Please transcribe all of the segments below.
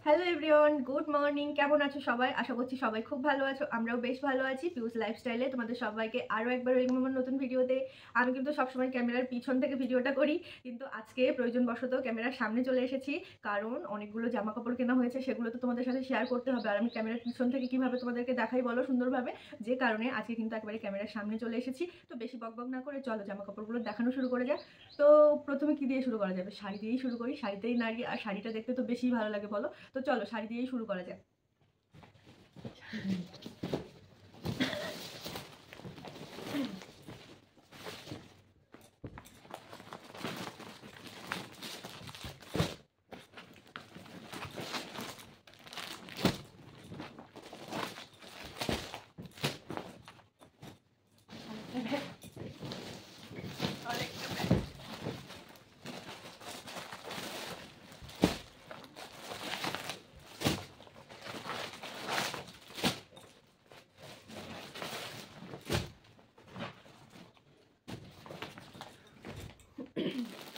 Hello everyone, good morning. কেমন আছো সবাই? আশা করছি সবাই খুব ভালো আছো। আমরাও বেশ ভালো আছি। পিউস লাইফস্টাইলে তোমাদের সবাইকে আরও একবার ওয়েলকাম আমার নতুন ভিডিওতে। আমি কিন্তু সবসময় ক্যামেরার পিছন থেকে ভিডিওটা করি, কিন্তু আজকে প্রয়োজনবশত ক্যামেরার সামনে চলে এসেছি, কারণ অনেকগুলো জামা কাপড় কেনা হয়েছে, সেগুলো তো তোমাদের সাথে শেয়ার করতে হবে। আর আমি ক্যামেরার পিছন থেকে কীভাবে তোমাদেরকে দেখাই বলো সুন্দরভাবে, যে কারণে আজকে কিন্তু একেবারে ক্যামেরার সামনে চলে এসেছি। তো বেশি বকবক না করে চলো জামা কাপড়গুলো দেখানো শুরু করে যাক। তো প্রথমে কী দিয়ে শুরু করা যাবে? শাড়ি দিয়েই শুরু করি। শাড়িতেই নারী, আর শাড়িটা দেখতে তো বেশি ভালো লাগে বলো। তো চলো শাড়ি দিয়েই শুরু করা যাক।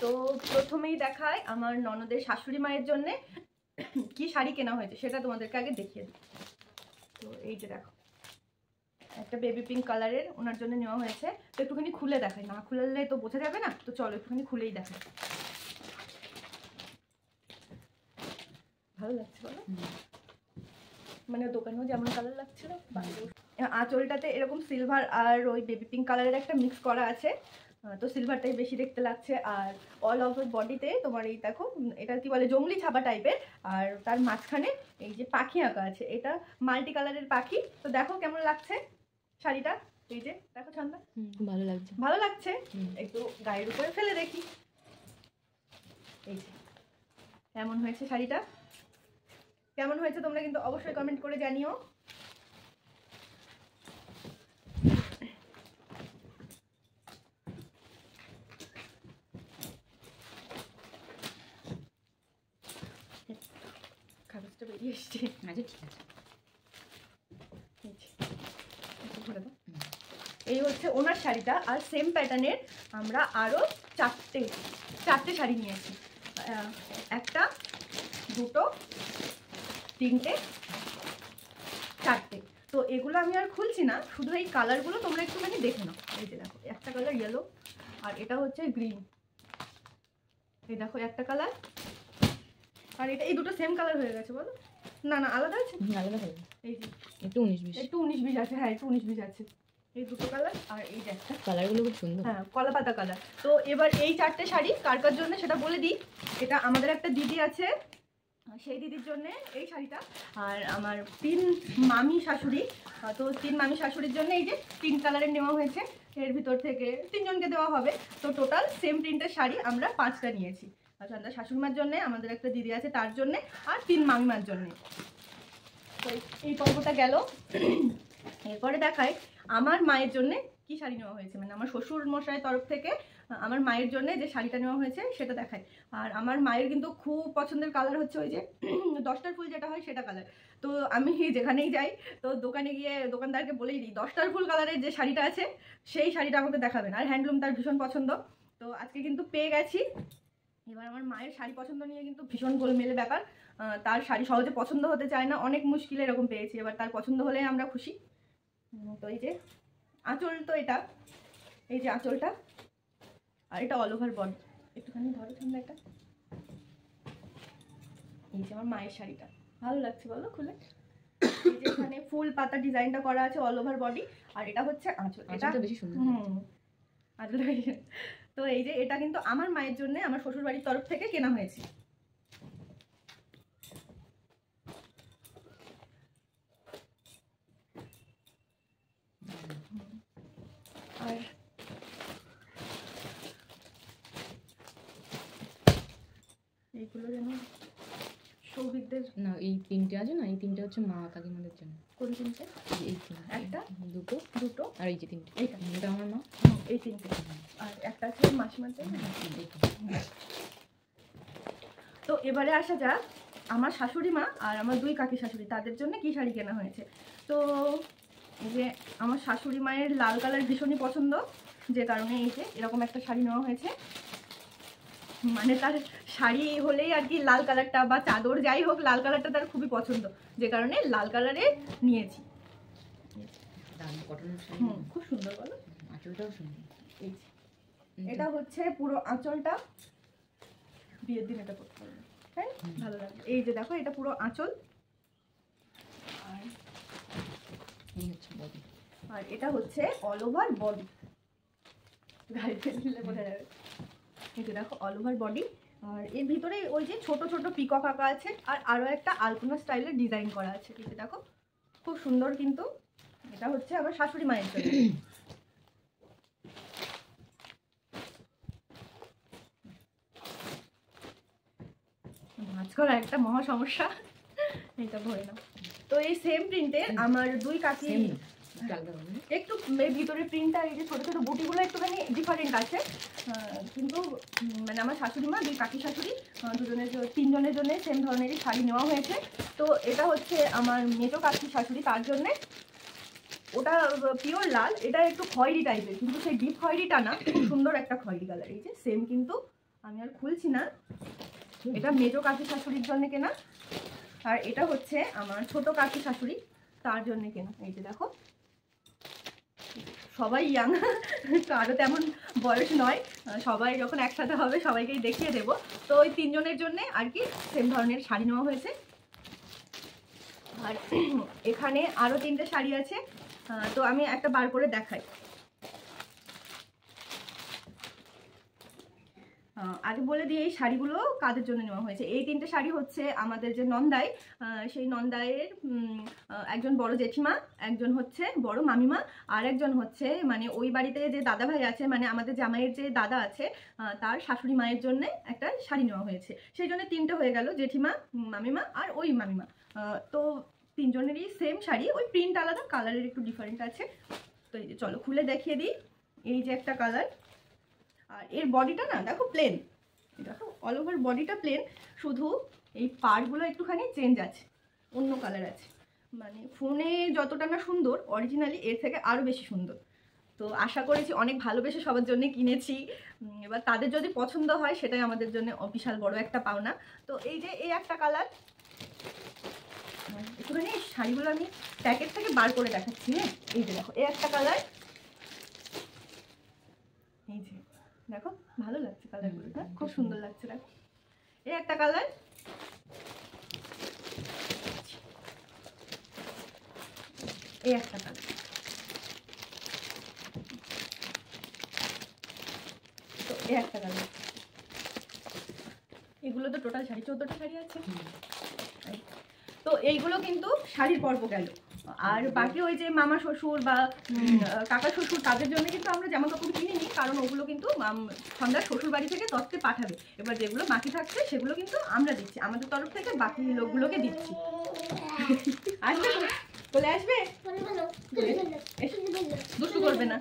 তো প্রথমেই দেখায় আমার ননদের শাশুড়ি মায়ের জন্য কি শাড়ি কেনা হয়েছে সেটা তোমাদেরকে আগে দেখিয়ে দিই। তো এই যে দেখো, একটা বেবি পিঙ্ক কালারের ওনার জন্য নেওয়া হয়েছে। তো একটুখানি খুলে দেখাই, না খুললে তো বোঝা যাবে না। তো চলো একটুখানি খুলেই দেখাই। ভালো লাগছে বলো? মানে দোকানেও যেমন কালার লাগছিল, আঁচলটাতে এরকম সিলভার আর ওই বেবি পিঙ্ক কালারের একটা মিক্স করা আছে, তো সিলভারটাই বেশি দেখতে লাগছে। আর অল ওভার বডিতে তোমার এই দেখো, এটা কি বলে, জংলি ছাপা টাইপের। আর তার মাঝখানে এই যে পাখি আঁকা আছে, এটা মাল্টি কালারের পাখি। তো দেখো কেমন লাগছে শাড়িটা। এই যে দেখো ছন্দা, ভালো লাগছে, ভালো লাগছে। একটু গায়ের উপরে ফেলে দেখি। এই যে কেমন হয়েছে শাড়িটা, কেমন হয়েছে তোমরা কিন্তু অবশ্যই কমেন্ট করে জানিও। কাগজটা বেরিয়ে এসছে। আচ্ছা ঠিক আছে, এই হচ্ছে ওনার শাড়িটা। আর সেম প্যাটার্নের আমরা আরও চারটে শাড়ি নিয়েছি। একটা, দুটো, তিনটে, চারটে। তো এগুলো আমি আর খুলছি না, শুধু এই কালারগুলো তোমরা একটুখানি দেখে নাও। এই যে দেখো, একটা কালার ইয়েলো, আর এটা হচ্ছে গ্রিন। এই দেখো একটা কালার, আর এটা, এই দুটো সেম কালার হয়ে গেছে বলো? না না, আলাদা আছে, আলাদা হবে। এই যে একটু 19-20 আছে। হ্যাঁ, একটু 19-20 আছে। এই দুটো কালার, আর এই যে একটা কালারগুলো খুব সুন্দর। হ্যাঁ, কলা পাতা কালার। তো এবার এই চারটে শাড়ি কার কার জন্য সেটা বলে দিই। এটা আমাদের একটা দিদি আছে, সেই দিদির জন্য এই শাড়িটা। আর আমার 3 মামি শাশুড়ি, তো 3 মামি শাশুড়ির জন্য এই যে 3 কালারের নেওয়া হয়েছে। এর ভিতর থেকে 3 জনকে দেওয়া হবে। তো টোটাল সেম প্রিন্টের শাড়ি আমরা 5টা নিয়েছি। আচ্ছা, আমাদের শাশুড়িমার জন্য, আমাদের একটা দিদি আছে তার জন্যে, আর 3 মামিমার জন্যে। তো এই পর্বটা গেল। এরপরে দেখায় আমার মায়ের জন্য কি শাড়ি নেওয়া হয়েছে, মানে আমার শ্বশুর মশাইয়ের তরফ থেকে আমার মায়ের জন্য যে শাড়িটা নেওয়া হয়েছে সেটা দেখায়। আর আমার মায়ের কিন্তু খুব পছন্দের কালার হচ্ছে ওই যে 10টার ফুল যেটা হয় সেটা কালার। তো আমি যেখানেই যাই, তো দোকানে গিয়ে দোকানদারকে বলেই দিই 10টার ফুল কালারের যে শাড়িটা আছে সেই শাড়িটা আমাকে দেখাবেন। আর হ্যান্ডলুম তার ভীষণ পছন্দ। তো আজকে কিন্তু পেয়ে গেছি। এবার আমার মায়ের শাড়ি পছন্দ নিয়ে কিন্তু ভীষণ গোলমেলে ব্যাপার। তার শাড়ি সহজে পছন্দ হতে চায় না, অনেক মুশকিলে এরকম পেয়েছি। এবার তার পছন্দ হলে আমরা খুশি। তো এই যে আঁচল, তো এটা, এই যে আঁচলটা, আর এটা অল ওভার বডি। একটুখানি ধরো ঠান্ডা এটা। এই যে আমার মায়ের শাড়িটা, ভালো লাগছে বলো খুলে? এই যে এখানে ফুল পাতা ডিজাইনটা করা আছে অল ওভার বডি, আর এটা হচ্ছে আঁচল। এটা বেশি সুন্দর। আঁচল। তো এই যে এটা কিন্তু আমার মায়ের জন্য আমার শ্বশুর বাড়ির তরফ থেকে কেনা হয়েছে। আর এইগুলো যেন সৌভিকদের না, এই 3টে আছে না, এই 3টে হচ্ছে মা কাকিমাদের জন্য। কোন 3টে? এই একটা, দুটো, আর এই যে 3টে। এটা আমার মা, এই 3টে। আর একটা আছে মাসিমার জন্য। তো এবারে আসা যাক আমার শাশুড়ি মা আর আমার 2 কাকি শাশুড়ি, তাদের জন্য কি শাড়ি কেনা হয়েছে। তো এই যে আমার শাশুড়ি মায়ের লাল কালার ভীষণই পছন্দ, যে কারণে এই যে এরকম একটা শাড়ি নেওয়া হয়েছে। মানে তার শাড়ি হলেই আর কি লাল কালারটা বা চাদর যাই হোক লাল কালারটা তার খুবই পছন্দ, যে কারণে লাল কালারে নিয়েছি। খুব সুন্দর বলো, আঁচলটাও সুন্দর। এটা হচ্ছে পুরো আঁচলটা, বিয়ের দিন এটা করতে পারবে, হ্যাঁ ভালো লাগবে। এই যে দেখো এটা পুরো আঁচল, আর এটা হচ্ছে অল ওভার বডি, গাড়িতে দিলে বোঝা যাবে। এই যে দেখো অল ওভার বডি, আর এর ভিতরে ওই যে ছোট ছোট পিকক আঁকা আছে, আর আরো একটা আলপনা স্টাইলের ডিজাইন করা আছে। এই যে দেখো খুব সুন্দর, কিন্তু এটা হচ্ছে আমার শাশুড়ি মায়ের জন্য। মাছ করা একটা মহা সমস্যা, এটা ভরে না। তো এই সেম প্রিন্টের আমার দুই কাকি, একটু ভিতরে প্রিন্টটা এই যে ছোটো ছোটো বুটিগুলো একটুখানি ডিফারেন্ট আছে, কিন্তু মানে আমার শাশুড়ি মা, দুই কাকি শাশুড়ি দুজনের, তিনজনের জন্য সেম ধরনেরই শাড়ি নেওয়া হয়েছে। তো এটা হচ্ছে আমার মেজো কাকি শাশুড়ি, তার জন্যে ওটা পিওর লাল, এটা একটু খয়েরি টাইপের, কিন্তু সেই ডিপ খয়েরিটা না, খুব সুন্দর একটা খয়েরি কালার। এই যে সেম, কিন্তু আমি আর খুলছি না, এটা মেজো কাকি শাশুড়ির জন্য কেনা, আর এটা হচ্ছে আমার ছোট কাকি শাশুড়ি, তার জন্য কেনা। এই যে দেখো সবাই ইয়াং, কারো তেমন বয়স নয়, সবাই যখন একসাথে হবে সবাইকেই দেখিয়ে দেবো। তো ওই তিনজনের জন্য আর কি সেম ধরনের শাড়ি নেওয়া হয়েছে। আর এখানে আরও 3টে শাড়ি আছে, তো আমি একটা বার করে দেখাই। আগে বলে দিই এই শাড়িগুলো কাদের জন্য নেওয়া হয়েছে। এই 3টে শাড়ি হচ্ছে আমাদের যে নন্দাই, সেই নন্দাইয়ের একজন বড় জেঠিমা, একজন হচ্ছে বড় মামিমা, আর একজন হচ্ছে মানে ওই বাড়িতে যে দাদা ভাই আছে, মানে আমাদের জামাইয়ের যে দাদা আছে তার শাশুড়ি মায়ের জন্য একটা শাড়ি নেওয়া হয়েছে। সেই জন্য 3টে হয়ে গেল, জেঠিমা, মামিমা আর ওই মামিমা। তো তিনজনেরই সেম শাড়ি, ওই প্রিন্ট আলাদা, কালারের একটু ডিফারেন্ট আছে। তো এই যে চলো খুলে দেখিয়ে দিই। এই যে একটা কালার, আর এর বডিটা না দেখো প্লেন, দেখো অল ওভার বডিটা প্লেন, শুধু এই পাড়গুলো একটুখানি চেঞ্জ আছে, অন্য কালার আছে। মানে ফোনে যতটা না সুন্দর, অরিজিনালি এর থেকে আরও বেশি সুন্দর। তো আশা করেছি অনেক ভালোবেসে সবার জন্য কিনেছি, এবার তাদের যদি পছন্দ হয় সেটাই আমাদের জন্য বিশাল বড় একটা পাওনা। তো এই যে এই একটা কালার, একটুখানি শাড়িগুলো আমি প্যাকেট থেকে বার করে দেখাচ্ছি। হ্যাঁ এই যে দেখো এই একটা কালার, এই যে দেখো ভালো লাগছে কালারগুলো, না খুব সুন্দর লাগছে। দেখো এই একটা কালার, এই একটা কালার, তো এই একটা কালার। এগুলো তো টোটাল শাড়ি 14টা শাড়ি আছে। তো এইগুলো কিন্তু শাড়ির পর্ব গেল, আর বাকি ওই যে মামা শ্বশুর বা কাকা শ্বশুর তাদের জন্য কিন্তু আমরা জামা কাপড় কিনিনি, কারণ ওগুলো কিন্তু সন্ধ্যার শ্বশুর বাড়ি থেকে তত্ত্বে পাঠাবে। এবার যেগুলো বাকি থাকছে সেগুলো কিন্তু আমরা দিচ্ছি, আমাদের তরফ থেকে বাকি লোকগুলোকে দিচ্ছি। আসবে চলে আসবে, দুষ্টু করবে না।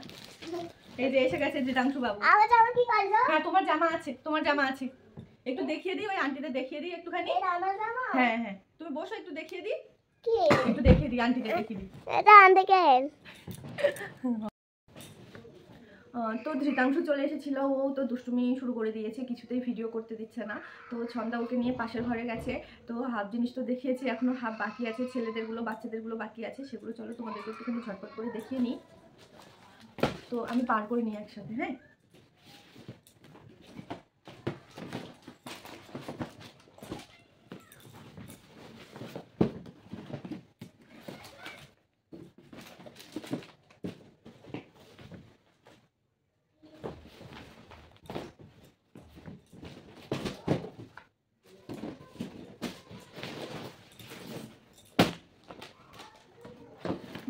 এই যে এসে গেছে জেঠাংশু বাবু। হ্যাঁ তোমার জামা আছে, তোমার জামা আছে, একটু দেখিয়ে দিই, ওই আন্টিদের দেখিয়ে দিই একটুখানি। হ্যাঁ হ্যাঁ তুমি বসো, একটু দেখিয়ে দিই, একটু দেখিয়ে দিই আন্টিদের, দেখিয়ে দিই। তো ধৃতাংশু চলে এসেছিল, ও তো দুষ্টুমি শুরু করে দিয়েছে, কিছুতেই ভিডিও করতে দিচ্ছে না। তো ছন্দা ওকে নিয়ে পাশের ঘরে গেছে। তো হাফ জিনিস তো দেখিয়েছি, এখনো হাফ বাকি আছে, ছেলেদেরগুলো বাচ্চাদেরগুলো বাকি আছে, সেগুলো চলো তোমাদেরকে একটুখানি ঝটপট করে দেখিয়ে নিই। তো আমি পার করে নিই একসাথে। হ্যাঁ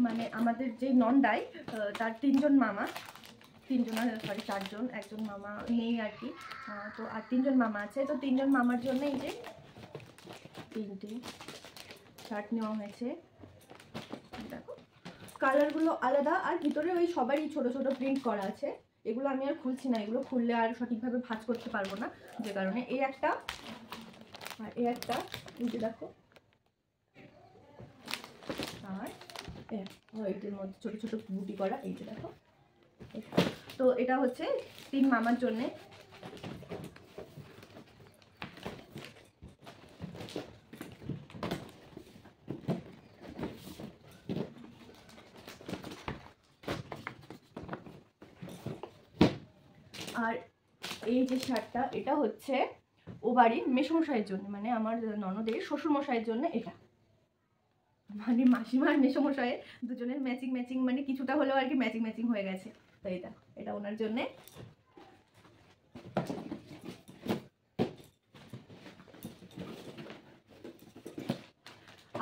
মানে আমাদের যে নন্দাই, তার 3জন মামা, 4জন, একজন মামা নেই আর কি, তো আর 3জন মামা আছে। তো 3জন মামার জন্য এই যে 3টে শার্ট নেওয়া হয়েছে। দেখো কালারগুলো আলাদা, আর ভিতরে ওই সবারই ছোট ছোট প্রিন্ট করা আছে। এগুলো আমি আর খুলছি না, এগুলো খুললে আর সঠিকভাবে ভাঁজ করতে পারবো না, যে কারণে এই একটা আর এই একটা, এই যে দেখো, আর এটির মধ্যে ছোট ছোট বুটি করা, এই যে দেখো। তো এটা হচ্ছে 3 মামার জন্যে। আর এই যে শার্টটা, এটা হচ্ছে ও বাড়ির মেসমশাইয়ের জন্য, মানে আমার ননদের শ্বশুরমশাইয়ের জন্য। এটা মানে মাসিমা আর মেসমশাইয়ের দুজনের ম্যাচিং ম্যাচিং, মানে কিছুটা হলেও আর কি ম্যাচিং ম্যাচিং হয়ে গেছে। তো এটা ওনার জন্যে।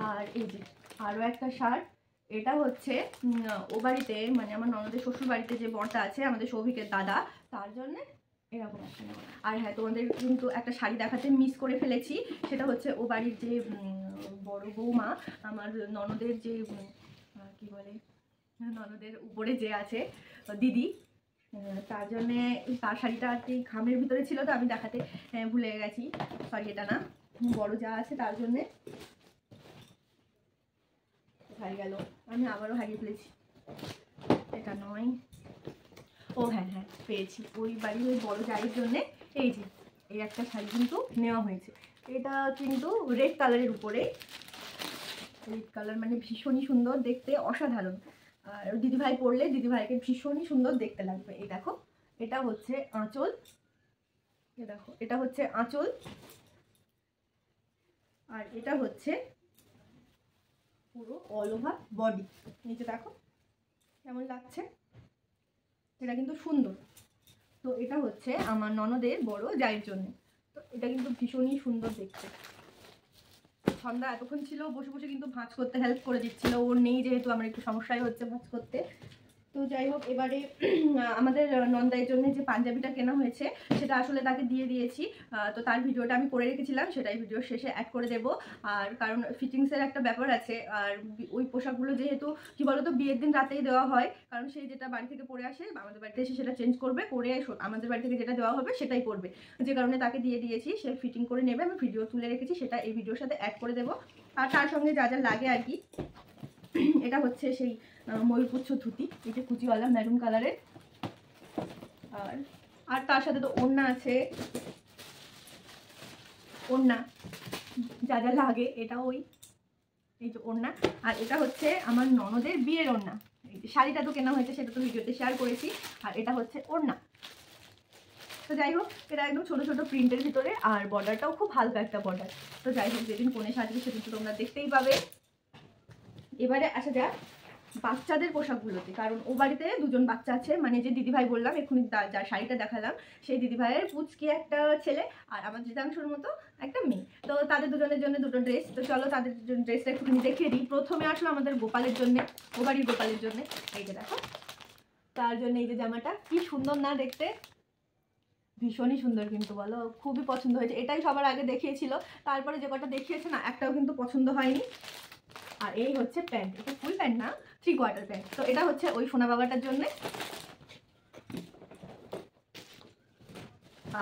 আর এই যে আরও একটা শার্ট, এটা হচ্ছে ও বাড়িতে, মানে আমার ননদের শ্বশুর বাড়িতে যে বরটা আছে আমাদের সৌভিকের দাদা, তার জন্য এরকম একটা নেওয়া। আর হ্যাঁ, তোমাদের কিন্তু একটা শাড়ি দেখাতে মিস করে ফেলেছি, সেটা হচ্ছে ও বাড়ির যে বড় বৌমা, আমার ননদের যে কি বলে, ননদের উপরে যে আছে দিদি, তার জন্যে তার শাড়িটা আর কি খামের ভিতরে ছিল, তো আমি দেখাতে ভুলে গেছি। সরি, এটা না, বড় যা আছে তার জন্যে। হারিয়ে গেল, আমি আবারও হারিয়ে ফেলেছি। এটা নয়, ও হ্যাঁ হ্যাঁ পেয়েছি, ওই বাড়ির ওই বড় জায়ের জন্যে এই যে এই একটা শাড়ি কিন্তু নেওয়া হয়েছে। এটা কিন্তু রেড কালারের উপরে, রেড কালার মানে ভীষণই সুন্দর দেখতে, অসাধারণ। আর দিদিভাই পরলে দিদিভাইকে ভীষণই সুন্দর দেখতে লাগবে। এই দেখো, এটা হচ্ছে আঁচল, এ দেখো এটা হচ্ছে আঁচল, আর এটা হচ্ছে পুরো অল ওভার বডি। নিচে দেখো কেমন লাগছে, এটা কিন্তু সুন্দর। তো এটা হচ্ছে আমার ননদের বড় জায়ের জন্য। তো এটা কিন্তু ভীষণই সুন্দর দেখতে। সন্ধ্যা এতক্ষণ ছিল বসে বসে কিন্তু ভাঁজ করতে হেল্প করে দিচ্ছিল, ওর নেই যেহেতু আমার একটু সমস্যাই হচ্ছে ভাঁজ করতে। তো যাই হোক, এবারে আমাদের নন্দাইয়ের জন্য যে পাঞ্জাবিটা কেনা হয়েছে সেটা আসলে তাকে দিয়ে দিয়েছি। তো তার ভিডিওটা আমি করে রেখেছিলাম, সেটাই ভিডিও শেষে অ্যাড করে দেবো। আর কারণ ফিটিংসের একটা ব্যাপার আছে, আর ওই পোশাকগুলো যেহেতু কি বলতো বিয়ের দিন রাতেই দেওয়া হয়, কারণ সেই যেটা বাড়ি থেকে পরে আসে আমাদের বাড়িতে এসে সেটা চেঞ্জ করবে, করে আমাদের বাড়ি থেকে যেটা দেওয়া হবে সেটাই করবে, যে কারণে তাকে দিয়ে দিয়েছি, সে ফিটিং করে নেবে। আমি ভিডিও তুলে রেখেছি, সেটা এই ভিডিওর সাথে অ্যাড করে দেবো। আর তার সঙ্গে যা যা লাগে আর কি, এটা হচ্ছে সেই ময়ূরপুচ্ছ ধুতি, এটা কুচিওয়ালা মেরুন কালারের। আর তার সাথে তো ওড়না আছে, ওড়না যা যা লাগে এটা ওই এই যে ওড়না। আর এটা হচ্ছে আমার ননদের বিয়ের ওড়না। শাড়িটা তো কেনা হয়েছে, সেটা তো ভিডিওতে শেয়ার করেছি। আর এটা হচ্ছে ওড়না। তো যাই হোক, এটা একদম ছোটো ছোটো প্রিন্টের ভিতরে, আর বর্ডারটাও খুব হালকা একটা বর্ডার। তো যাই হোক, যেদিন কনে সাজবে সেদিন তো তোমরা দেখতেই পাবে। এবারে আসা যাক বাচ্চাদের পোশাকগুলোতে, কারণ ও বাড়িতে দুজন বাচ্চা আছে, মানে যে দিদিভাই বললাম এক্ষুনি যার শাড়িটা দেখালাম, সেই দিদিভাইয়ের পুচকি একটা ছেলে আর আমার জিতাংশুর মতো একটা মেয়ে। তো তাদের দুজনের জন্য দুটো ড্রেস। তো চলো তাদের ড্রেসটা একটুখানি দেখিয়ে দিই। প্রথমে আসলো আমাদের গোপালের জন্য, ও বাড়ির গোপালের জন্য। এই যে দেখো, তার জন্য এই যে জামাটা কি সুন্দর না দেখতে, ভীষণই সুন্দর কিন্তু, বলো খুবই পছন্দ হয়েছে। এটাই সবার আগে দেখিয়েছিল, তারপরে যে কটা দেখিয়েছে না একটাও কিন্তু পছন্দ হয়নি। আর এই হচ্ছে প্যান্ট, এটা ফুল প্যান্ট না, 3/4 প্যান্ট। তো এটা হচ্ছে ওই সোনা বাবাটার জন্য।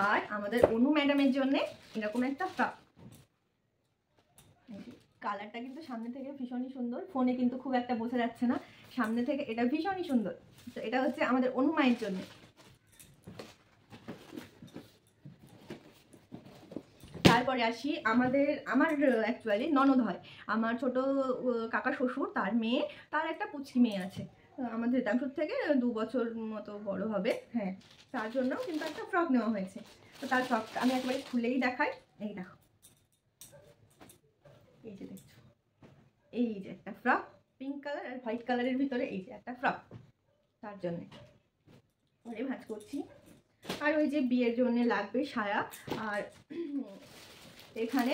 আর আমাদের অনু ম্যাডামের জন্য এরকম একটা ফ্রক। কালারটা কিন্তু সামনে থেকে ভীষণই সুন্দর, ফোনে কিন্তু খুব একটা বোঝা যাচ্ছে না, সামনে থেকে এটা ভীষণই সুন্দর। তো এটা হচ্ছে আমাদের অনু মায়ের জন্য। তারপরে আসি আমার অ্যাকচুয়ালি ননদ হয়, আমার ছোট কাকা শ্বশুর, তার মেয়ে, তার একটা পুচকি মেয়ে আছে, আমাদের দামসুর থেকে 2 বছর মতো বড় হবে। হ্যাঁ, তার জন্য কিন্তু একটা ফ্রক নেওয়া হয়েছে। তো তার ফ্রকটা আমি একবারে খুলেই দেখাই। এই দেখো, এই যে দেখছো, এই যে একটা ফ্রক, পিঙ্ক কালার আর হোয়াইট কালারের ভিতরে এই যে একটা ফ্রক, তার জন্যে পরে ভাঁজ করছি। আর ওই যে বিয়ের জন্য লাগবে সায়া, আর এখানে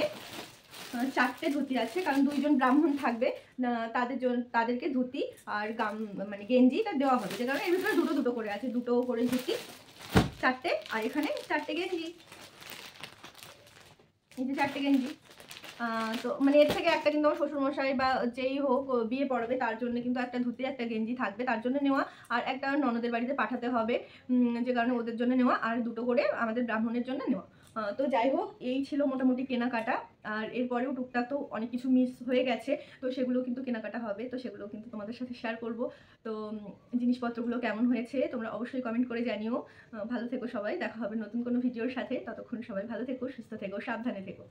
4টে ধুতি আছে, কারণ 2 জন ব্রাহ্মণ থাকবে, তাদেরকে ধুতি আর মানে গেঞ্জিটা দেওয়া হবে, যে কারণে এর ভিতরে দুটো দুটো করে আছে, দুটো করে ধুতি 4টে, আর এখানে 4টে গেঞ্জি, এই যে 4টে গেঞ্জি। তো মানে এর থেকে একটা কিন্তু আমার শ্বশুরমশাই বা যেই হোক বিয়ে পড়াবে, তার জন্য কিন্তু একটা ধুতি একটা গেঞ্জি থাকবে, তার জন্য নেওয়া। আর একটা ননদের বাড়িতে পাঠাতে হবে, যে কারণে ওদের জন্য নেওয়া, আর দুটো করে আমাদের ব্রাহ্মণের জন্য নেওয়া। তো যাই হোক, এই ছিল মোটামুটি কেনাকাটা। আর এরপরেও টুকটাক তো অনেক কিছু মিস হয়ে গেছে, তো সেগুলো কিন্তু কেনাকাটা হবে, তো সেগুলো কিন্তু তোমাদের সাথে শেয়ার করব। তো জিনিসপত্রগুলো কেমন হয়েছে তোমরা অবশ্যই কমেন্ট করে জানিও। ভালো থেকো সবাই, দেখা হবে নতুন কোনো ভিডিওর সাথে। ততক্ষণ সবাই ভালো থেকো, সুস্থ থেকো, সাবধানে থেকো।